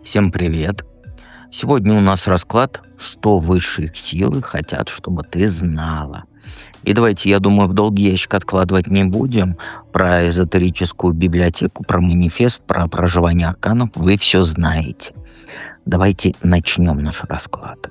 Всем привет! Сегодня у нас расклад, что высшие силы хотят, чтобы ты знала. И давайте, я думаю, в долгий ящик откладывать не будем. Про эзотерическую библиотеку, про манифест, про проживание арканов вы все знаете. Давайте начнем наш расклад.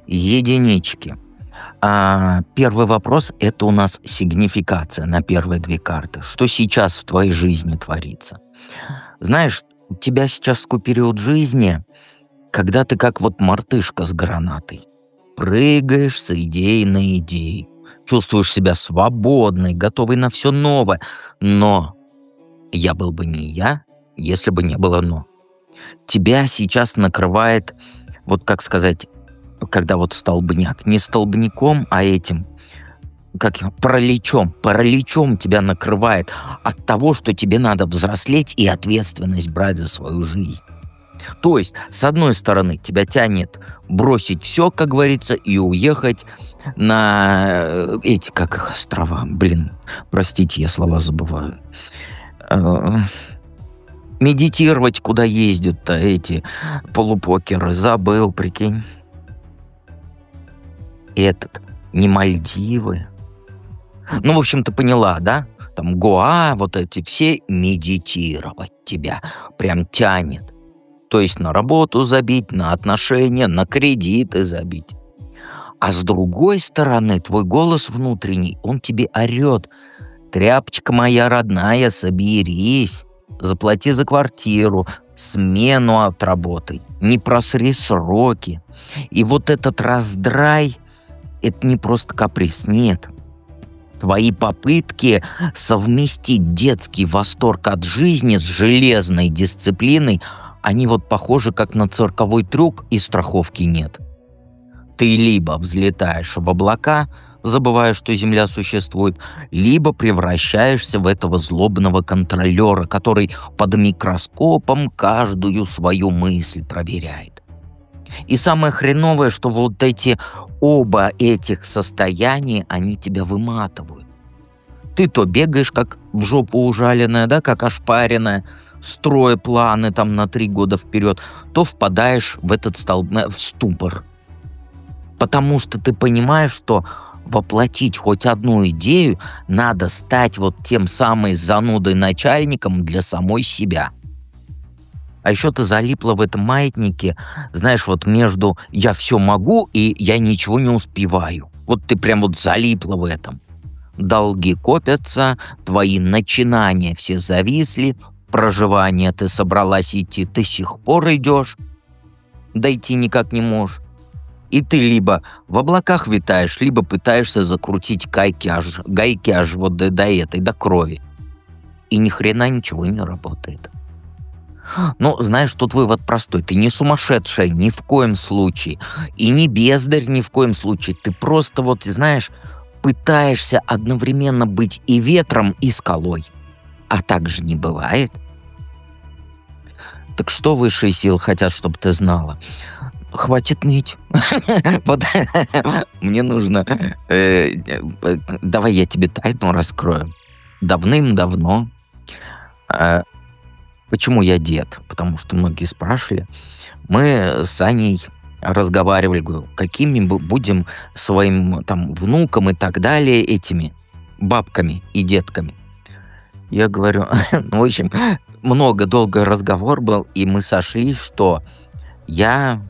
Единички. Первый вопрос — это у нас сигнификация на первые две карты. Что сейчас в твоей жизни творится? Знаешь, у тебя сейчас такой период жизни, когда ты как вот мартышка с гранатой. Прыгаешь с идеи на идеи. Чувствуешь себя свободной, готовой на все новое. Но я был бы не я, если бы не было «но». Тебя сейчас накрывает, вот как сказать, когда вот столбняк. Не столбняком, а этим, как его, параличом. Параличом тебя накрывает от того, что тебе надо взрослеть и ответственность брать за свою жизнь. То есть, с одной стороны, тебя тянет бросить все, как говорится, и уехать на эти, как их, острова. Блин, простите, я слова забываю. Э, Медитировать, куда ездят-то эти полупокеры. Забыл, прикинь. Не Мальдивы. Ну, в общем, ты поняла, да? Там Гоа, вот эти все, медитировать тебя прям тянет. То есть на работу забить, на отношения, на кредиты забить. А с другой стороны, твой голос внутренний, он тебе орет: тряпочка моя родная, соберись, заплати за квартиру, смену отработай, не просри сроки. И вот этот раздрай — это не просто каприз, нет. Твои попытки совместить детский восторг от жизни с железной дисциплиной, они вот похожи как на цирковой трюк, и страховки нет. Ты либо взлетаешь в облака, забывая, что Земля существует, либо превращаешься в этого злобного контролера, который под микроскопом каждую свою мысль проверяет. И самое хреновое, что вот оба этих состояния, они тебя выматывают. Ты то бегаешь, как в жопу ужаленная, да, как ошпаренная, строя планы там на 3 года вперед, то впадаешь в этот в ступор. Потому что ты понимаешь, что воплотить хоть одну идею надо стать вот тем самым занудой начальником для самой себя. А еще ты залипла в этом маятнике, знаешь, вот между «я все могу» и «я ничего не успеваю». Вот ты прям вот залипла в этом. Долги копятся, твои начинания все зависли, проживание ты собралась идти, ты до сих пор идешь, дойти никак не можешь. И ты либо в облаках витаешь, либо пытаешься закрутить гайки аж вот до крови. И ни хрена ничего не работает. Ну, знаешь, тут вывод простой. Ты не сумасшедшая ни в коем случае. И не бездарь ни в коем случае. Ты просто вот, знаешь, пытаешься одновременно быть и ветром, и скалой. А так же не бывает. Так что высшие силы хотят, чтобы ты знала? Хватит ныть. Вот мне нужно... Давай я тебе тайну раскрою. Давным-давно... Почему я дед? Потому что многие спрашивали. Мы с Аней разговаривали, говорю, какими мы будем своим там внукам и так далее этими бабками и детками. Я говорю, ну, в общем, долгий разговор был, и мы сошлись, что меня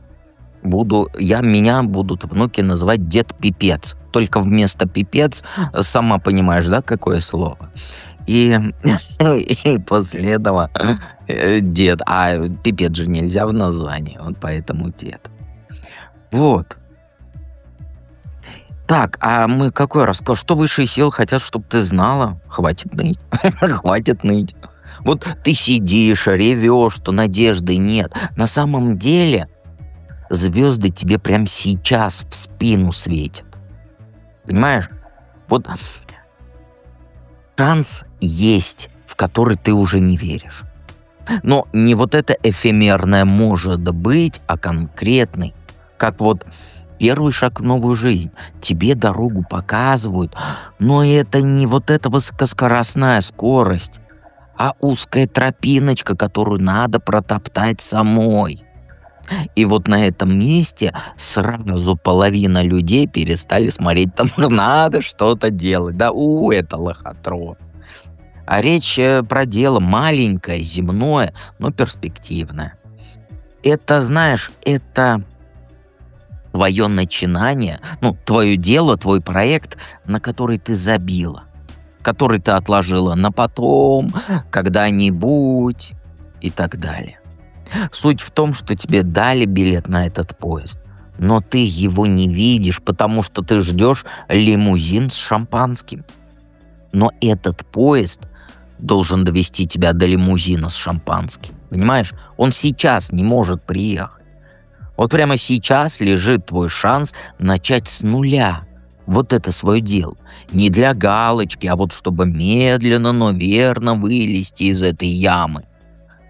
будут внуки называть дед-пипец. Только вместо пипец, сама понимаешь, да, какое слово? И после этого дед. А пипец же нельзя в названии, вот поэтому дед. Вот. Так, а мы какой рассказ? Что высшие силы хотят, чтобы ты знала? Хватит ныть. Хватит ныть. Вот ты сидишь, ревешь, что надежды нет. На самом деле звезды тебе прямо сейчас в спину светят. Понимаешь? Вот шанс есть, в который ты уже не веришь. Но не вот это эфемерное может быть, а конкретный. Как вот первый шаг в новую жизнь. Тебе дорогу показывают, но это не вот эта высокоскоростная скорость, а узкая тропиночка, которую надо протоптать самой. И вот на этом месте сразу половина людей перестали смотреть, там надо что-то делать. Да, это лохотрон. А речь про дело маленькое, земное, но перспективное. Это, знаешь, это твое начинание, ну, твое дело, твой проект, на который ты забила, который ты отложила на потом, когда-нибудь и так далее. Суть в том, что тебе дали билет на этот поезд, но ты его не видишь, потому что ты ждешь лимузин с шампанским. Но этот поезд должен довести тебя до лимузина с шампанским. Понимаешь? Он сейчас не может приехать. Вот прямо сейчас лежит твой шанс начать с нуля. Вот это свое дело. Не для галочки, а вот чтобы медленно, но верно вылезти из этой ямы.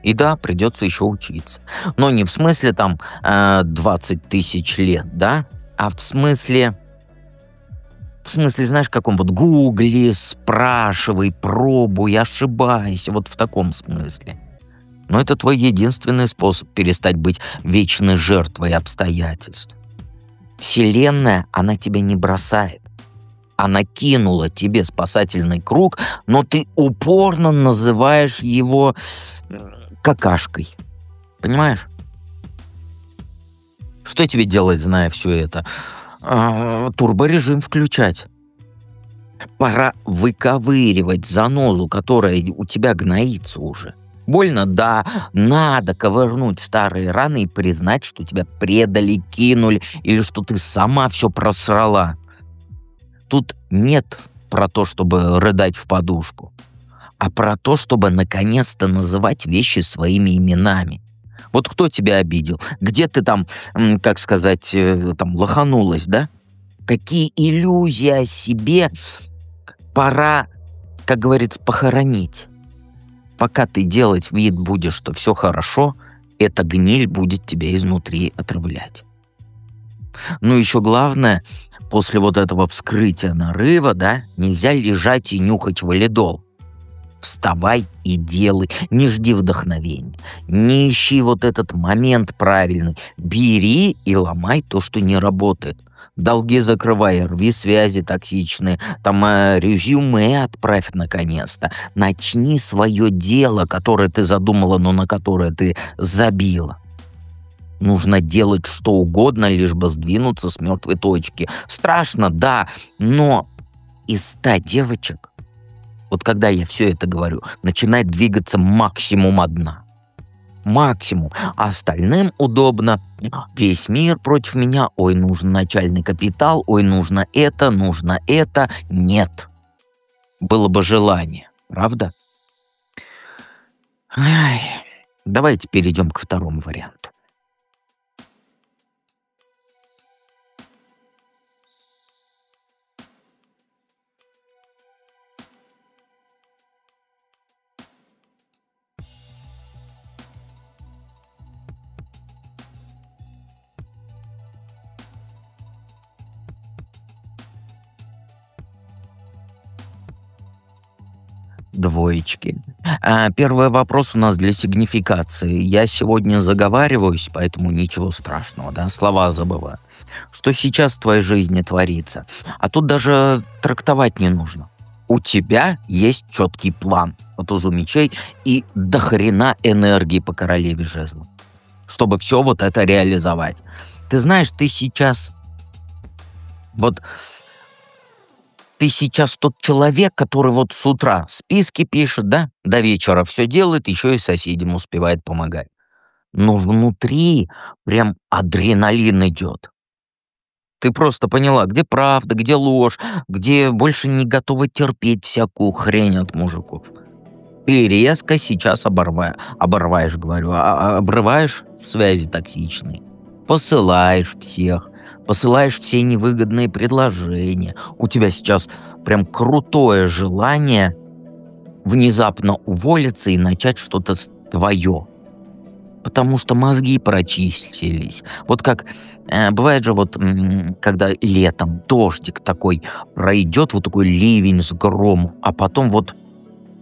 И да, придется еще учиться. Но не в смысле там 20 тысяч лет, да? А в смысле, знаешь, каком вот гугли, спрашивай, пробуй, ошибайся. Вот в таком смысле. Но это твой единственный способ перестать быть вечной жертвой обстоятельств. Вселенная, она тебя не бросает. Она кинула тебе спасательный круг, но ты упорно называешь его какашкой. Понимаешь? Что тебе делать, зная все это? Турборежим включать. Пора выковыривать занозу, которая у тебя гноится уже. Больно? Да. Надо ковырнуть старые раны и признать, что тебя предали, кинули, или что ты сама все просрала. Тут нет про то, чтобы рыдать в подушку, а про то, чтобы наконец-то называть вещи своими именами. Вот кто тебя обидел? Где ты там, как сказать, там лоханулась, да? Какие иллюзии о себе пора, как говорится, похоронить. Пока ты делать вид будешь, что все хорошо, эта гниль будет тебя изнутри отравлять. Ну, еще главное, после вот этого вскрытия нарыва, да, нельзя лежать и нюхать валидол. Вставай и делай, не жди вдохновения, не ищи вот этот момент правильный. Бери и ломай то, что не работает. Долги закрывай, рви связи токсичные, там резюме отправь наконец-то. Начни свое дело, которое ты задумала, но на которое ты забила. Нужно делать что угодно, лишь бы сдвинуться с мертвой точки. Страшно, да, но из 100 девочек, вот когда я все это говорю, начинает двигаться максимум одна. Максимум. А остальным удобно. Весь мир против меня. Ой, нужен начальный капитал. Ой, нужно это, нужно это. Нет. Было бы желание. Правда? Ай, давайте перейдем к второму варианту. Двоечки. Первый вопрос у нас для сигнификации. Я сегодня заговариваюсь, поэтому ничего страшного, да, слова забываю. Что сейчас в твоей жизни творится? А тут даже трактовать не нужно. У тебя есть четкий план по тузу мечей и дохрена энергии по королеве жезлов, чтобы все вот это реализовать. Ты знаешь, вот ты сейчас тот человек, который вот с утра списки пишет, да, до вечера все делает, еще и соседям успевает помогать. Но внутри прям адреналин идет. Ты просто поняла, где правда, где ложь, где больше не готова терпеть всякую хрень от мужиков. Ты резко сейчас оборваешь, говорю, обрываешь связи токсичные, посылаешь всех, посылаешь все невыгодные предложения. У тебя сейчас прям крутое желание внезапно уволиться и начать что-то твое. Потому что мозги прочистились. Вот как бывает же вот, когда летом дождик такой пройдет, вот такой ливень с громом, а потом вот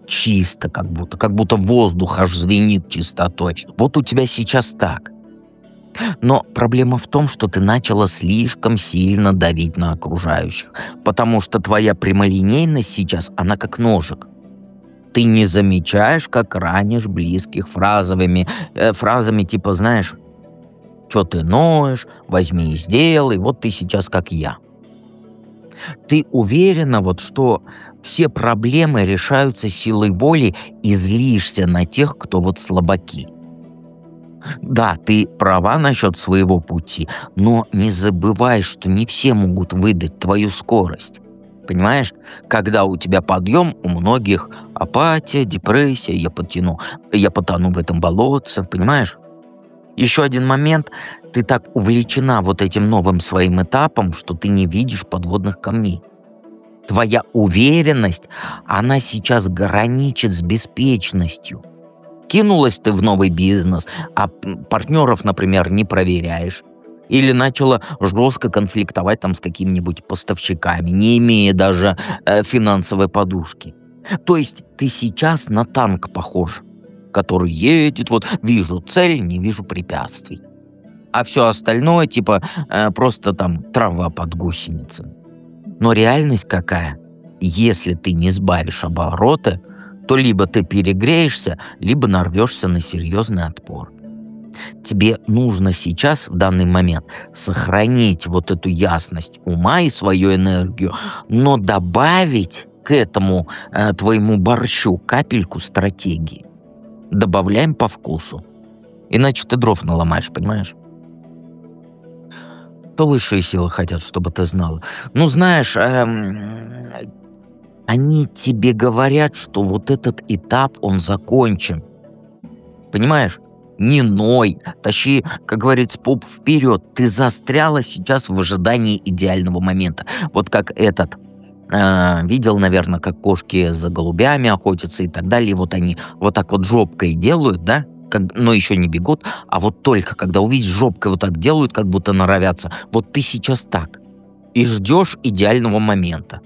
чисто как будто воздух аж звенит чистотой. Вот у тебя сейчас так. Но проблема в том, что ты начала слишком сильно давить на окружающих, потому что твоя прямолинейность сейчас, она как ножик. Ты не замечаешь, как ранишь близких фразами типа, знаешь, что ты ноешь, возьми и сделай, вот ты сейчас как я. Ты уверена, вот что все проблемы решаются силой воли и злишься на тех, кто вот слабаки. Да, ты права насчет своего пути, но не забывай, что не все могут выдать твою скорость. Понимаешь, когда у тебя подъем, у многих апатия, депрессия, я потону в этом болотце, понимаешь? Еще один момент, ты так увлечена вот этим новым своим этапом, что ты не видишь подводных камней. Твоя уверенность, она сейчас граничит с беспечностью. Кинулась ты в новый бизнес, а партнеров, например, не проверяешь. Или начала жестко конфликтовать там с какими-нибудь поставщиками, не имея даже финансовой подушки. То есть ты сейчас на танк похож, который едет, вот вижу цель, не вижу препятствий. А все остальное типа просто там трава под гусеницы. Но реальность какая? Если ты не сбавишь обороты, то либо ты перегреешься, либо нарвешься на серьезный отпор. Тебе нужно сейчас, в данный момент, сохранить вот эту ясность ума и свою энергию, но добавить к этому твоему борщу капельку стратегии. Добавляем по вкусу. Иначе ты дров наломаешь, понимаешь? То высшие силы хотят, чтобы ты знала. Ну, знаешь, они тебе говорят, что вот этот этап, он закончен. Понимаешь? Не ной, тащи, как говорится, поп вперед. Ты застряла сейчас в ожидании идеального момента. Вот как этот, видел, наверное, как кошки за голубями охотятся и так далее. Вот они вот так вот жопкой делают, да? Но еще не бегут, а вот только когда увидишь, жопкой вот так делают, как будто норовятся. Вот ты сейчас так. И ждешь идеального момента.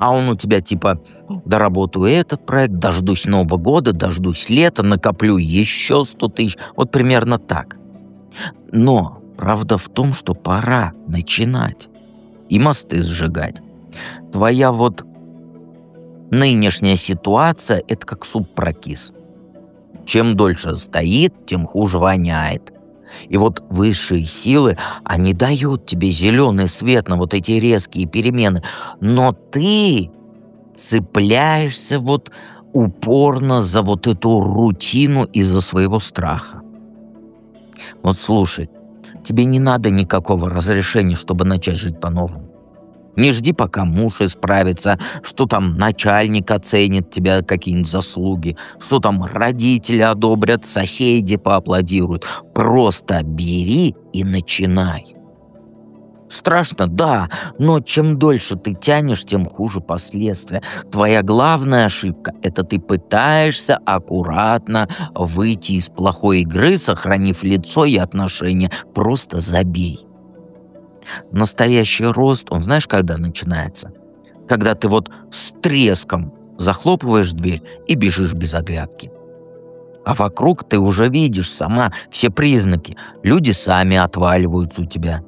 А он у тебя типа: доработаю этот проект, дождусь Нового года, дождусь лета, накоплю еще 100 тысяч. Вот примерно так. Но правда в том, что пора начинать и мосты сжигать. Твоя вот нынешняя ситуация – это как суп прокис. Чем дольше стоит, тем хуже воняет. И вот высшие силы, они дают тебе зеленый свет на вот эти резкие перемены. Но ты цепляешься вот упорно за вот эту рутину из-за своего страха. Вот слушай, тебе не надо никакого разрешения, чтобы начать жить по-новому. Не жди, пока муж исправится, что там начальник оценит тебя, какие-нибудь заслуги, что там родители одобрят, соседи поаплодируют. Просто бери и начинай. Страшно, да, но чем дольше ты тянешь, тем хуже последствия. Твоя главная ошибка – это ты пытаешься аккуратно выйти из плохой игры, сохранив лицо и отношения. Просто забей. Настоящий рост, он знаешь, когда начинается? Когда ты вот с треском захлопываешь дверь и бежишь без оглядки. А вокруг ты уже видишь сама все признаки. Люди сами отваливаются у тебя.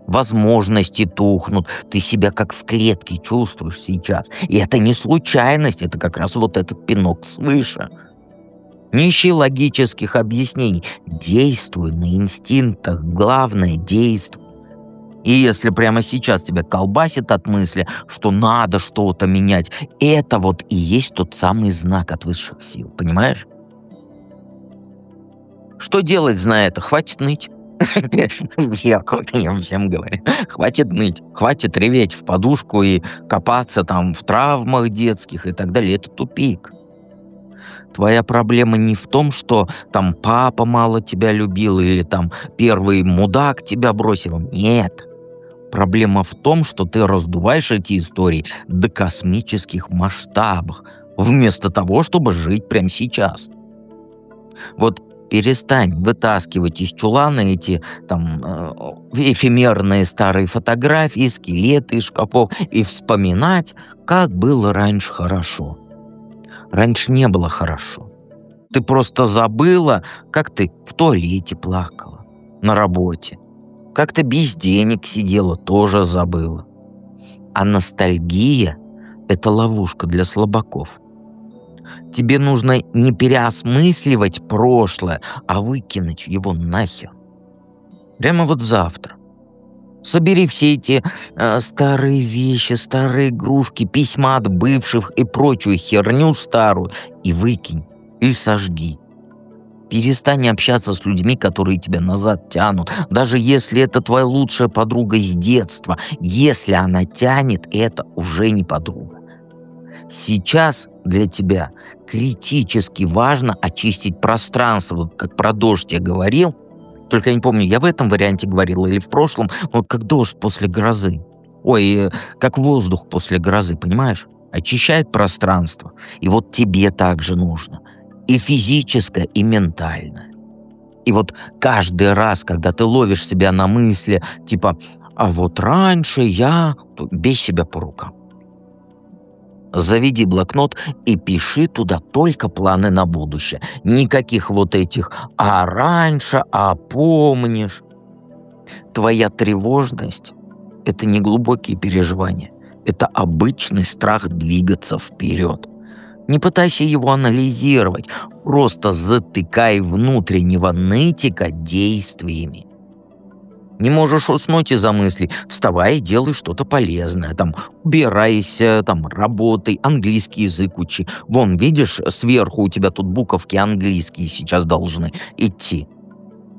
Возможности тухнут. Ты себя как в клетке чувствуешь сейчас. И это не случайность, это как раз вот этот пинок свыше. Не ищи логических объяснений. Действуй на инстинктах. Главное – действуй. И если прямо сейчас тебя колбасит от мысли, что надо что-то менять, это вот и есть тот самый знак от высших сил, понимаешь? Что делать, зная это? Хватит ныть. Я всем говорю. Хватит ныть, хватит реветь в подушку и копаться там в травмах детских и так далее. Это тупик. Твоя проблема не в том, что там папа мало тебя любил или там первый мудак тебя бросил. Нет. Проблема в том, что ты раздуваешь эти истории до космических масштабов, вместо того, чтобы жить прямо сейчас. Вот перестань вытаскивать из чулана эти там эфемерные старые фотографии, скелеты из шкафов и вспоминать, как было раньше хорошо. Раньше не было хорошо. Ты просто забыла, как ты в туалете плакала, на работе. Как ты без денег сидела, тоже забыла. А ностальгия — это ловушка для слабаков. Тебе нужно не переосмысливать прошлое, а выкинуть его нахер. Прямо вот завтра. Собери все эти старые вещи, старые игрушки, письма от бывших и прочую херню старую и выкинь или сожги. Перестань общаться с людьми, которые тебя назад тянут. Даже если это твоя лучшая подруга с детства. Если она тянет, это уже не подруга. Сейчас для тебя критически важно очистить пространство. Вот как про дождь я говорил. Только я не помню, я в этом варианте говорил или в прошлом. Вот как дождь после грозы. Ой, как воздух после грозы, понимаешь? Очищает пространство. И вот тебе также нужно. И физическое, и ментальное. И вот каждый раз, когда ты ловишь себя на мысли, типа, а вот раньше я... то бей себя по рукам. Заведи блокнот и пиши туда только планы на будущее. Никаких вот этих «а раньше», «а помнишь». Твоя тревожность — это не глубокие переживания. Это обычный страх двигаться вперед. Не пытайся его анализировать, просто затыкай внутреннего нытика действиями. Не можешь уснуть из-за мыслей, вставай и делай что-то полезное. Там, убирайся, там, работай, английский язык учи. Вон, видишь, сверху у тебя тут буковки английские сейчас должны идти.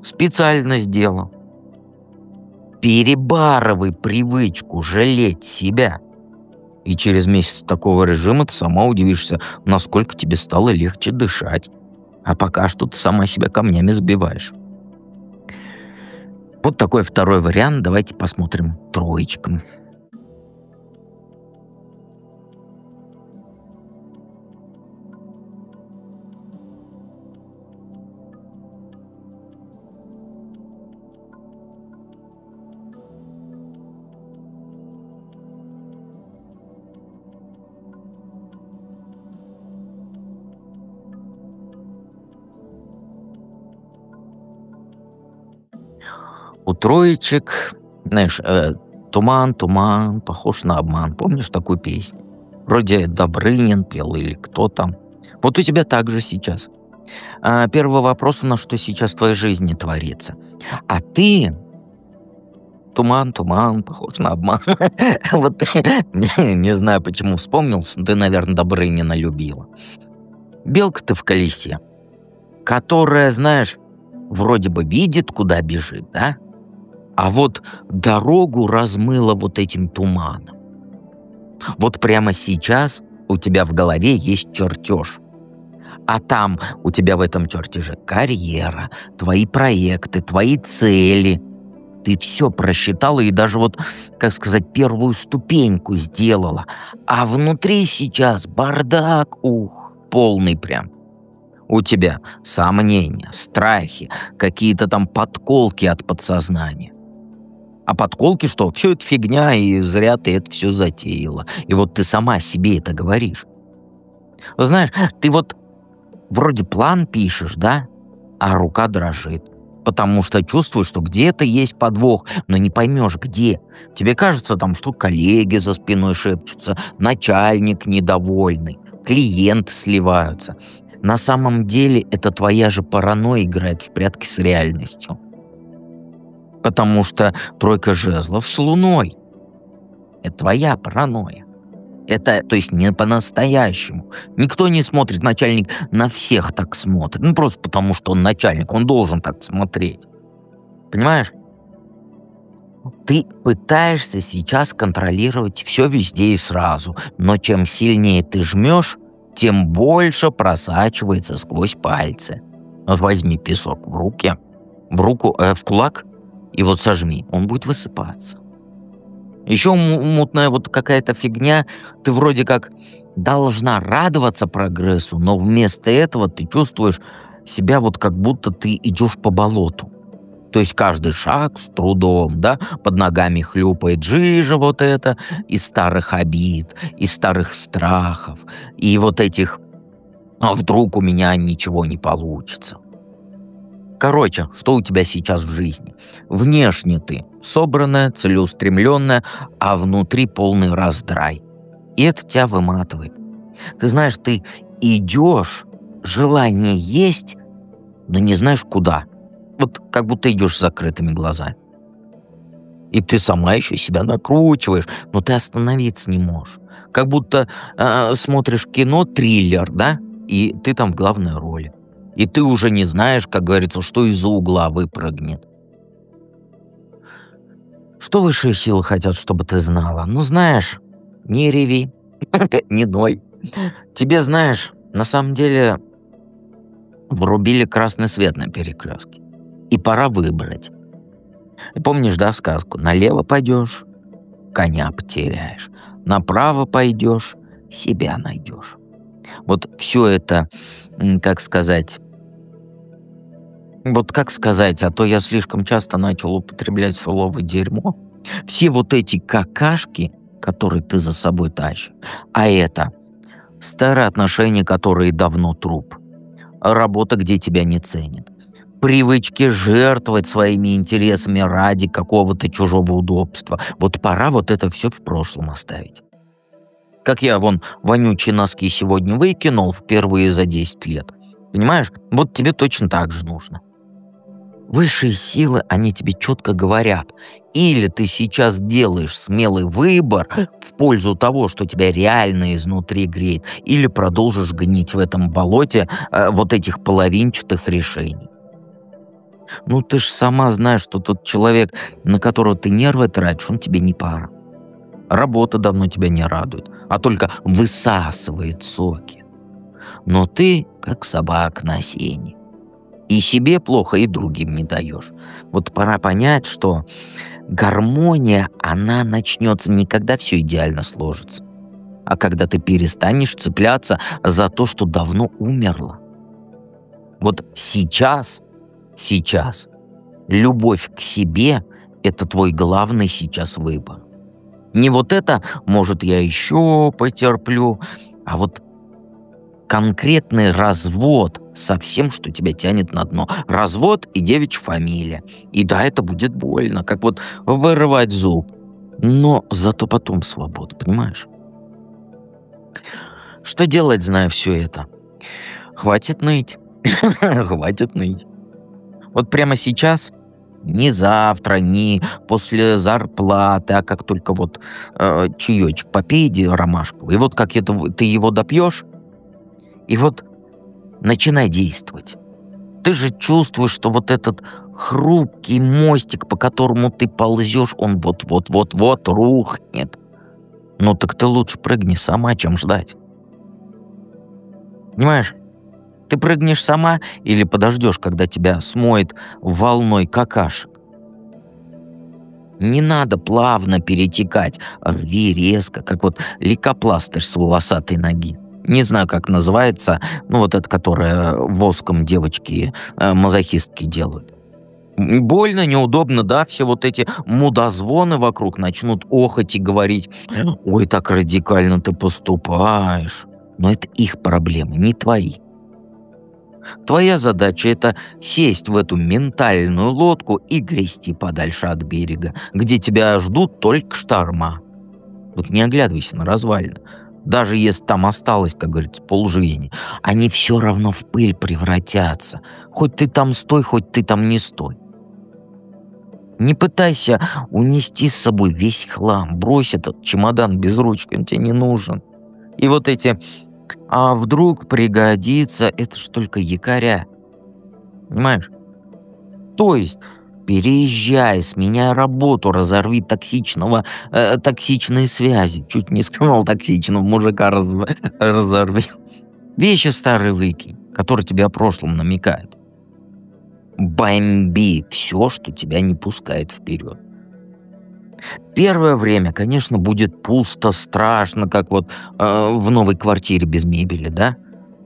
Специально сделал. Перебарывай привычку жалеть себя. И через месяц такого режима ты сама удивишься, насколько тебе стало легче дышать. А пока что ты сама себя камнями сбиваешь. Вот такой второй вариант. Давайте посмотрим троечком. У троечек, знаешь, туман, туман, похож на обман. Помнишь такую песню? Вроде Добрынин пел или кто там. Вот у тебя так же сейчас. Первый вопрос, на что сейчас в твоей жизни творится. А ты... Туман, туман, похож на обман. Вот не знаю, почему вспомнил. Ты, наверное, Добрынина любила. Белка ты в колесе, которая, знаешь, вроде бы видит, куда бежит, да? А вот дорогу размыло вот этим туманом. Вот прямо сейчас у тебя в голове есть чертеж. А там у тебя в этом чертеже карьера, твои проекты, твои цели. Ты все просчитала и даже вот, как сказать, первую ступеньку сделала. А внутри сейчас бардак, полный прям. У тебя сомнения, страхи, какие-то там подколки от подсознания. А подколки что? Все это фигня, и зря ты это все затеяла. И вот ты сама себе это говоришь. Знаешь, ты вот вроде план пишешь, да? А рука дрожит. Потому что чувствуешь, что где-то есть подвох, но не поймешь, где. Тебе кажется, там, что коллеги за спиной шепчутся, начальник недовольный, клиенты сливаются. На самом деле это твоя же паранойя играет в прятки с реальностью. Потому что тройка жезлов с луной. Это твоя паранойя. Это, то есть, не по-настоящему. Никто не смотрит, начальник на всех так смотрит. Ну, просто потому, что он начальник, он должен так смотреть. Понимаешь? Ты пытаешься сейчас контролировать все везде и сразу. Но чем сильнее ты жмешь, тем больше просачивается сквозь пальцы. Вот возьми песок в руки, в кулак, и вот сожми, он будет высыпаться. Еще мутная вот какая-то фигня, ты вроде как должна радоваться прогрессу, но вместо этого ты чувствуешь себя вот как будто ты идешь по болоту. То есть каждый шаг с трудом, да, под ногами хлюпает жижа вот это, из старых обид, из старых страхов, и вот этих «а вдруг у меня ничего не получится». Короче, что у тебя сейчас в жизни? Внешне ты собранная, целеустремленная, а внутри полный раздрай. И это тебя выматывает. Ты знаешь, ты идешь, желание есть, но не знаешь куда. Вот как будто идешь с закрытыми глазами. И ты сама еще себя накручиваешь, но ты остановиться не можешь. Как будто смотришь кино, триллер, да? И ты там в главной роли. И ты уже не знаешь, как говорится, что из-за угла выпрыгнет. Что высшие силы хотят, чтобы ты знала? Ну, знаешь, не реви, не ной. Тебе, знаешь, на самом деле врубили красный свет на перекрестке. И пора выбрать. И помнишь, да, сказку? Налево пойдешь, коня потеряешь. Направо пойдешь, себя найдешь. Вот все это, как сказать... Вот как сказать, а то я слишком часто начал употреблять слово «дерьмо». Все вот эти какашки, которые ты за собой тащишь, а это старые отношения, которые давно труп, работа, где тебя не ценят, привычки жертвовать своими интересами ради какого-то чужого удобства. Вот пора вот это все в прошлом оставить. Как я вон вонючие носки сегодня выкинул впервые за 10 лет. Понимаешь? Вот тебе точно так же нужно. Высшие силы, они тебе четко говорят. Или ты сейчас делаешь смелый выбор в пользу того, что тебя реально изнутри греет, или продолжишь гнить в этом болоте вот этих половинчатых решений. Ну ты ж сама знаешь, что тот человек, на которого ты нервы тратишь, он тебе не пара. Работа давно тебя не радует, а только высасывает соки. Но ты как собака на сене. И себе плохо, и другим не даешь. Вот пора понять, что гармония, она начнется не когда все идеально сложится, а когда ты перестанешь цепляться за то, что давно умерло. Вот сейчас, любовь к себе – это твой главный сейчас выбор. Не вот это, может, я еще потерплю, а вот конкретный развод со всем, что тебя тянет на дно. Развод и девичья фамилия. И да, это будет больно, как вот вырывать зуб. Но зато потом свобода, понимаешь? Что делать, зная все это? Хватит ныть. Хватит ныть. Вот прямо сейчас, не завтра, не после зарплаты, а как только вот чаечек попей, иди ромашковый. И вот как это, ты его допьешь, и вот начинай действовать. Ты же чувствуешь, что вот этот хрупкий мостик, по которому ты ползешь, он вот-вот-вот-вот рухнет. Ну так ты лучше прыгни сама, чем ждать. Понимаешь? Ты прыгнешь сама или подождешь, когда тебя смоет волной какашек? Не надо плавно перетекать, рви резко, как вот лейкопластырь с волосатой ноги. Не знаю, как называется, ну вот это, которое воском девочки, мазохистки делают. Больно, неудобно, да, все вот эти мудозвоны вокруг начнут охать и говорить: «Ой, так радикально ты поступаешь». Но это их проблемы, не твои. Твоя задача – это сесть в эту ментальную лодку и грести подальше от берега, где тебя ждут только шторма. Вот не оглядывайся на развалины. Даже если там осталось, как говорится, полжизни, они все равно в пыль превратятся. Хоть ты там стой, хоть ты там не стой. Не пытайся унести с собой весь хлам. Брось этот чемодан без ручки, он тебе не нужен. И вот эти «а вдруг пригодится» – это ж только якоря. Понимаешь? То есть переезжай, сменяй работу, разорви токсичные связи. Чуть не сказал токсичного, мужика разорви. Вещи старые выкинь, которые тебе о прошлом намекают. Бомби все, что тебя не пускает вперед. Первое время, конечно, будет пусто, страшно, как вот в новой квартире без мебели, да?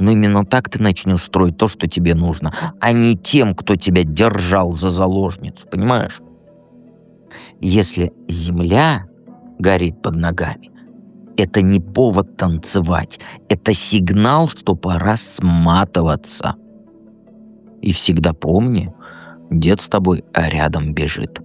Но именно так ты начнешь строить то, что тебе нужно, а не тем, кто тебя держал за заложницу, понимаешь? Если земля горит под ногами, это не повод танцевать, это сигнал, что пора сматываться. И всегда помни, дед с тобой рядом бежит.